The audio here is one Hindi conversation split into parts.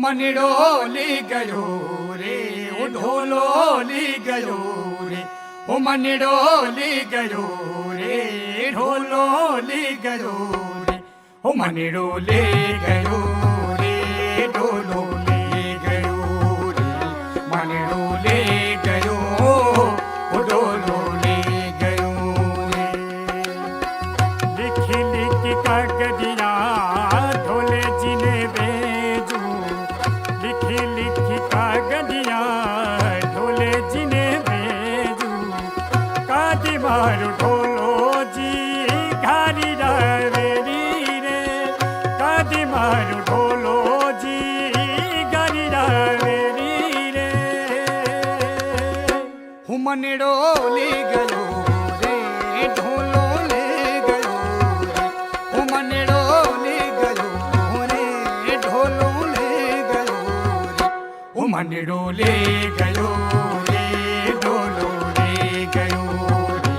मनड़ो ली गयो रे ओ ढोलो ली गयो रे ओ मनड़ो ली गयो रे ढोलो ली गयो रे ओ मनड़ो ले गयो रे ढोलो ले गयो रे मनड़ो ले गयो ओ ढोलो ले गयो रे। लिखी लिखी कागदिया ढोले जी ने भेजू, लिखी लिखी कागदिया ढोले जी ने भेजू, कादी मारू ढोलो जी घारी रावेरी रे, कादी मारू ढोलो जी घारी रावेरी रे। ओ मनड़ो ले गयो रे ढोलो ले गयो रे ओ मनड़ो ले गयो रे ढोलो ले गयो रे ओ मनड़ो ले गयो रे ढोलो ले गयो रे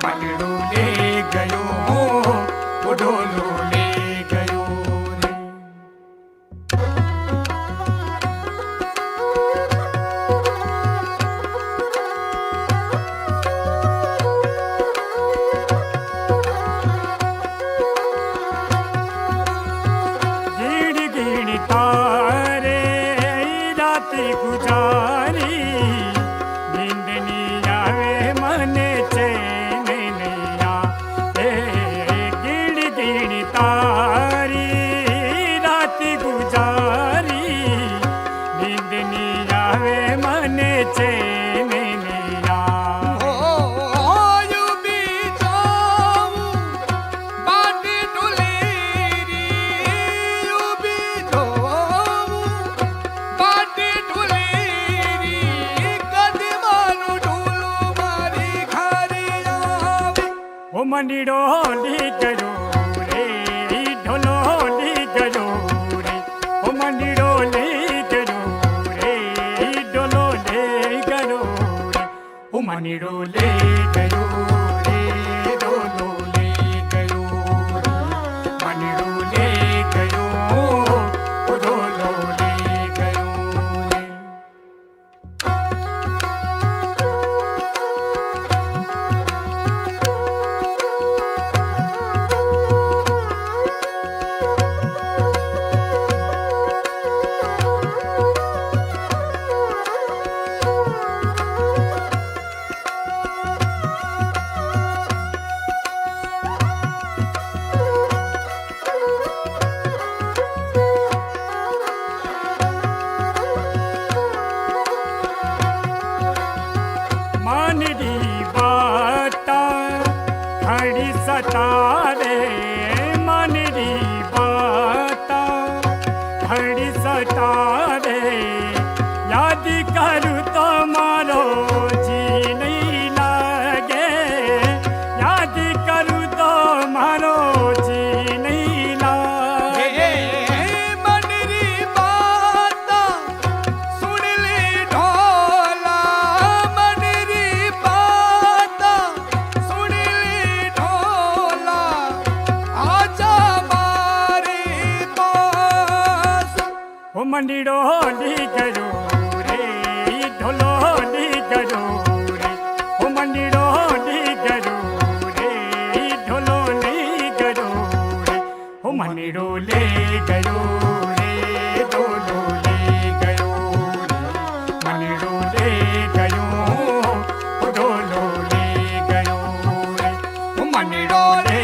मनड़ो ले गयो ओ ढोलो ले गयो रे। गिण गिण तारे रात गुजारी, नींद नहीं आवे मने चैन नहीं आवे। गिण गिण तारी रात गुजारी, नींद नहीं आवे मने चैन नहीं आवे। यू भी जाऊं बाटी ढुलेरी यू भी जाऊं बाटी ढुलेरी कदी मारू ढूलो मारी घारी आवे। ओ मनड़ो ली गयो रे ढोलो ली गयो रे ओ मनड़ो ली गयो रे ढोलो ले गयो रे ओ मनड़ो ले गयो रे ढोलो ले गयो रे मनड़ो ले गयो ओ ढोलो ले गयो रे। मानडी बाता खड़ी सतारे, मानडी बाता खड़ी सतारे, याद करूँ तो मारो जी नहीं लागे, याद करूँ तो मारो जी नहीं लागे। मनरी बाता सुन ले ढोला मनरी बाता सुन ले ढोला आजा मारे पास। ओ मनड़ो ली गयो रे ढोलो ली गयो रे ओ मनड़ो ली गयो रे ढोलो ली गयो रे ओ मनड़ो ले गयो रे ढोलो ले गयो रे मनड़ो ले गयो ओ ढोलो ले गयो रे मनड़ो ले